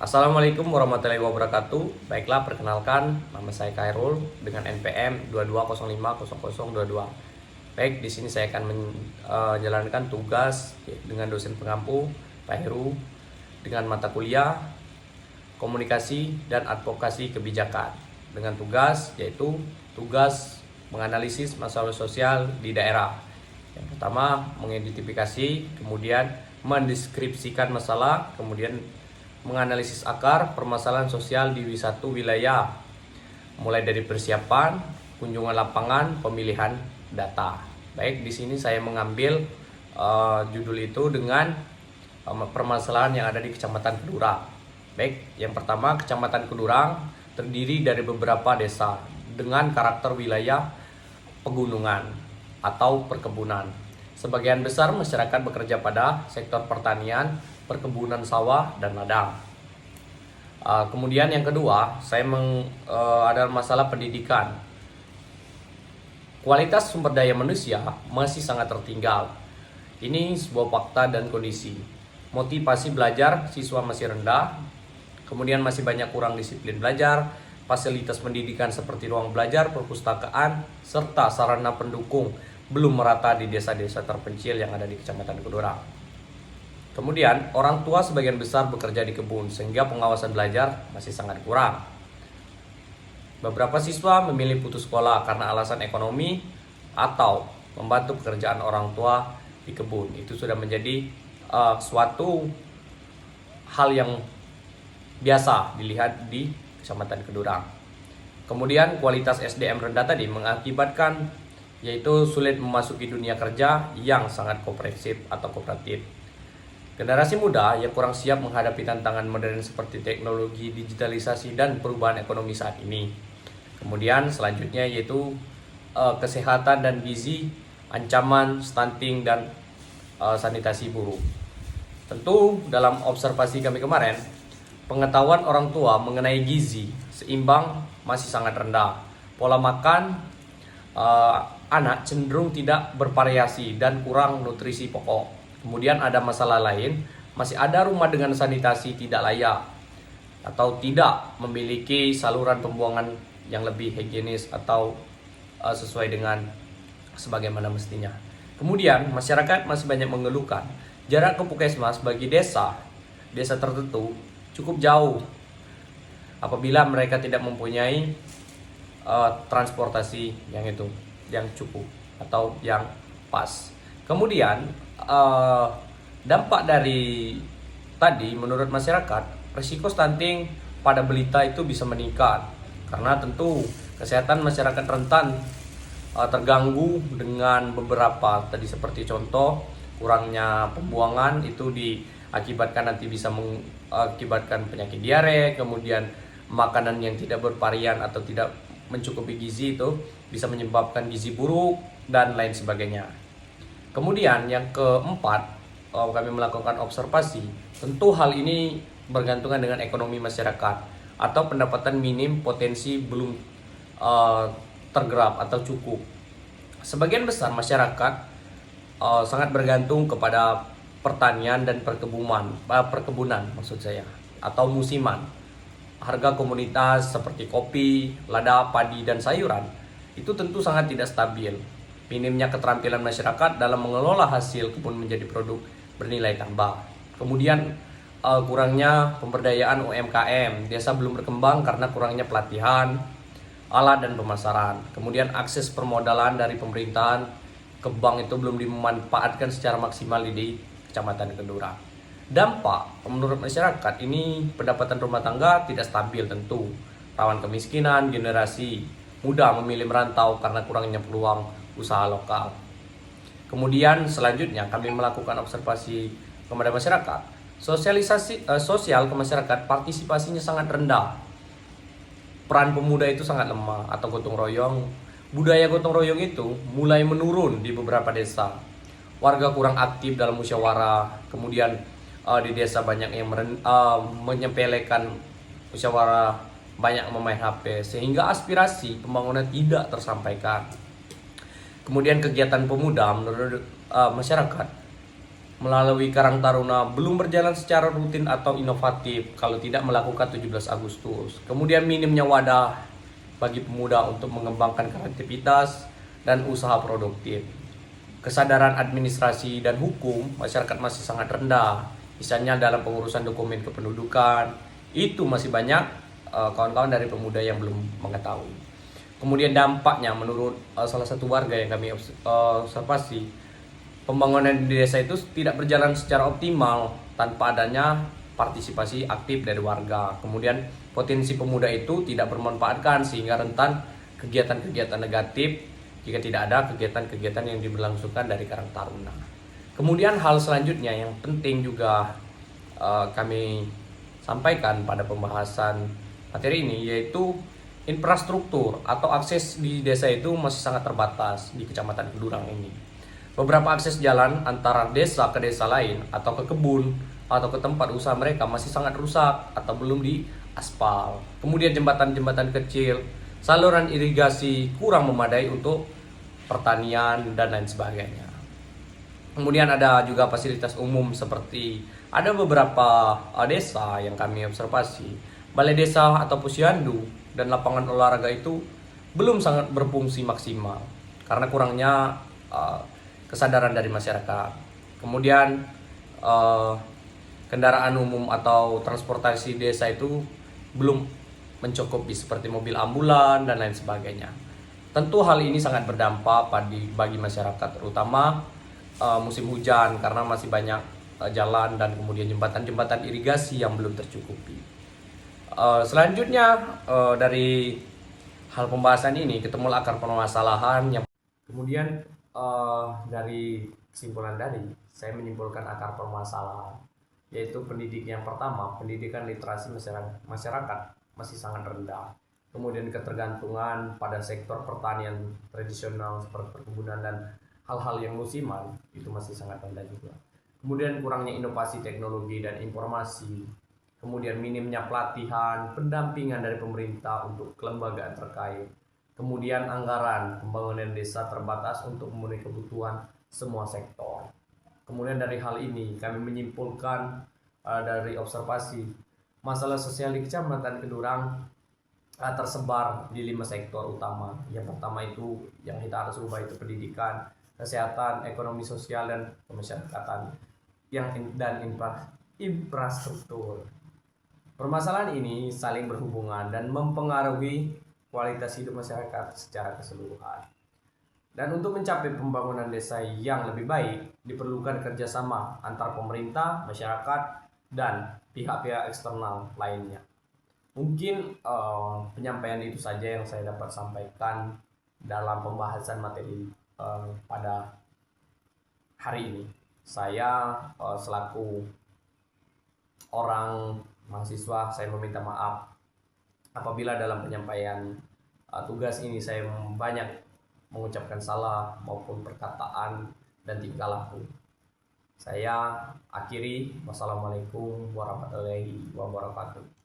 Assalamualaikum warahmatullahi wabarakatuh. Baiklah, perkenalkan, nama saya Khairul dengan NPM 22050022. Baik, di sini saya akan menjalankan tugas dengan dosen pengampu Pak Heru dengan mata kuliah komunikasi dan advokasi kebijakan dengan tugas yaitu tugas menganalisis masalah sosial di daerah. Yang pertama, mengidentifikasi, kemudian mendeskripsikan masalah, kemudian menganalisis akar permasalahan sosial di suatu wilayah, mulai dari persiapan, kunjungan lapangan, pemilihan data. Baik, di sini saya mengambil judul itu dengan permasalahan yang ada di Kecamatan Kedurang. Baik, yang pertama, Kecamatan Kedurang terdiri dari beberapa desa dengan karakter wilayah pegunungan atau perkebunan. Sebagian besar masyarakat bekerja pada sektor pertanian, perkebunan sawah, dan ladang. Kemudian yang kedua, saya ada masalah pendidikan. Kualitas sumber daya manusia masih sangat tertinggal. Ini sebuah fakta dan kondisi. Motivasi belajar siswa masih rendah, kemudian masih banyak kurang disiplin belajar, fasilitas pendidikan seperti ruang belajar, perpustakaan, serta sarana pendukung belum merata di desa-desa terpencil yang ada di Kecamatan Kedurang. Kemudian, orang tua sebagian besar bekerja di kebun sehingga pengawasan belajar masih sangat kurang. Beberapa siswa memilih putus sekolah karena alasan ekonomi atau membantu pekerjaan orang tua di kebun. Itu sudah menjadi suatu hal yang biasa dilihat di Kecamatan Kedurang. Kemudian, kualitas SDM rendah tadi mengakibatkan yaitu sulit memasuki dunia kerja yang sangat kooperatif. Generasi muda yang kurang siap menghadapi tantangan modern seperti teknologi, digitalisasi, dan perubahan ekonomi saat ini. Kemudian selanjutnya yaitu kesehatan dan gizi, ancaman stunting dan sanitasi buruk. Tentu dalam observasi kami kemarin, pengetahuan orang tua mengenai gizi seimbang masih sangat rendah. Pola makan anak cenderung tidak bervariasi dan kurang nutrisi pokok. Kemudian ada masalah lain, masih ada rumah dengan sanitasi tidak layak atau tidak memiliki saluran pembuangan yang lebih higienis atau sesuai dengan sebagaimana mestinya. Kemudian masyarakat masih banyak mengeluhkan jarak ke puskesmas bagi desa tertentu cukup jauh apabila mereka tidak mempunyai transportasi yang cukup atau yang pas. Kemudian dampak dari tadi menurut masyarakat, risiko stunting pada balita itu bisa meningkat karena tentu kesehatan masyarakat rentan terganggu dengan beberapa tadi seperti contoh kurangnya pembuangan itu diakibatkan nanti bisa mengakibatkan penyakit diare, kemudian makanan yang tidak bervarian atau tidak mencukupi gizi itu bisa menyebabkan gizi buruk dan lain sebagainya. Kemudian yang keempat, kami melakukan observasi. Tentu hal ini bergantungan dengan ekonomi masyarakat atau pendapatan minim potensi belum tergerap atau cukup. Sebagian besar masyarakat sangat bergantung kepada pertanian dan perkebunan maksud saya atau musiman. Harga komoditas seperti kopi, lada, padi, dan sayuran itu tentu sangat tidak stabil. Minimnya keterampilan masyarakat dalam mengelola hasil kebun menjadi produk bernilai tambah. Kemudian kurangnya pemberdayaan UMKM. Desa belum berkembang karena kurangnya pelatihan, alat, dan pemasaran. Kemudian akses permodalan dari pemerintahan ke bank itu belum dimanfaatkan secara maksimal di Kecamatan Kedurang. Dampak menurut masyarakat ini pendapatan rumah tangga tidak stabil tentu. Rawan kemiskinan, generasi muda memilih merantau karena kurangnya peluang usaha lokal. Kemudian selanjutnya kami melakukan observasi kepada masyarakat. Sosialisasi sosial ke masyarakat partisipasinya sangat rendah. Peran pemuda itu sangat lemah atau gotong royong. Budaya gotong royong itu mulai menurun di beberapa desa. Warga kurang aktif dalam musyawarah. Kemudian di desa banyak yang menyepelekan musyawarah, banyak memain HP sehingga aspirasi pembangunan tidak tersampaikan. Kemudian kegiatan pemuda menurut masyarakat melalui Karang Taruna belum berjalan secara rutin atau inovatif kalau tidak melakukan 17 Agustus. Kemudian minimnya wadah bagi pemuda untuk mengembangkan kreativitas dan usaha produktif. Kesadaran administrasi dan hukum masyarakat masih sangat rendah. Misalnya dalam pengurusan dokumen kependudukan, itu masih banyak kawan-kawan dari pemuda yang belum mengetahui. Kemudian dampaknya menurut salah satu warga yang kami observasi, pembangunan di desa itu tidak berjalan secara optimal tanpa adanya partisipasi aktif dari warga. Kemudian potensi pemuda itu tidak bermanfaatkan sehingga rentan kegiatan-kegiatan negatif jika tidak ada kegiatan-kegiatan yang diberlangsungkan dari Karang Taruna. Kemudian hal selanjutnya yang penting juga kami sampaikan pada pembahasan materi ini yaitu infrastruktur atau akses di desa itu masih sangat terbatas di Kecamatan Kedurang ini. Beberapa akses jalan antara desa ke desa lain atau ke kebun atau ke tempat usaha mereka masih sangat rusak atau belum diaspal. Kemudian jembatan-jembatan kecil, saluran irigasi kurang memadai untuk pertanian dan lain sebagainya. Kemudian ada juga fasilitas umum seperti ada beberapa desa yang kami observasi, balai desa atau posyandu dan lapangan olahraga itu belum sangat berfungsi maksimal karena kurangnya kesadaran dari masyarakat. Kemudian kendaraan umum atau transportasi desa itu belum mencukupi seperti mobil ambulan dan lain sebagainya. Tentu hal ini sangat berdampak bagi masyarakat, terutama musim hujan karena masih banyak jalan dan kemudian jembatan-jembatan irigasi yang belum tercukupi. Selanjutnya dari hal pembahasan ini ketemulah akar permasalahan yang kemudian dari kesimpulan dari saya menyimpulkan akar permasalahan yaitu yang pertama, pendidikan literasi masyarakat masih sangat rendah. Kemudian ketergantungan pada sektor pertanian tradisional seperti perkebunan dan hal-hal yang musiman itu masih sangat rendah juga. Kemudian kurangnya inovasi teknologi dan informasi. Kemudian minimnya pelatihan, pendampingan dari pemerintah untuk kelembagaan terkait. Kemudian anggaran pembangunan desa terbatas untuk memenuhi kebutuhan semua sektor. Kemudian dari hal ini kami menyimpulkan dari observasi masalah sosial di Kecamatan Kedurang tersebar di 5 sektor utama. Yang pertama itu yang kita harus ubah itu pendidikan, kesehatan, ekonomi sosial dan kemasyarakatan dan infrastruktur. Permasalahan ini saling berhubungan dan mempengaruhi kualitas hidup masyarakat secara keseluruhan. Dan untuk mencapai pembangunan desa yang lebih baik, diperlukan kerjasama antar pemerintah, masyarakat, dan pihak-pihak eksternal lainnya. Mungkin penyampaian itu saja yang saya dapat sampaikan dalam pembahasan materi pada hari ini. Saya selaku orang mahasiswa, saya meminta maaf apabila dalam penyampaian tugas ini saya banyak mengucapkan salah maupun perkataan dan tingkah laku. Saya akhiri. Wassalamualaikum warahmatullahi wabarakatuh.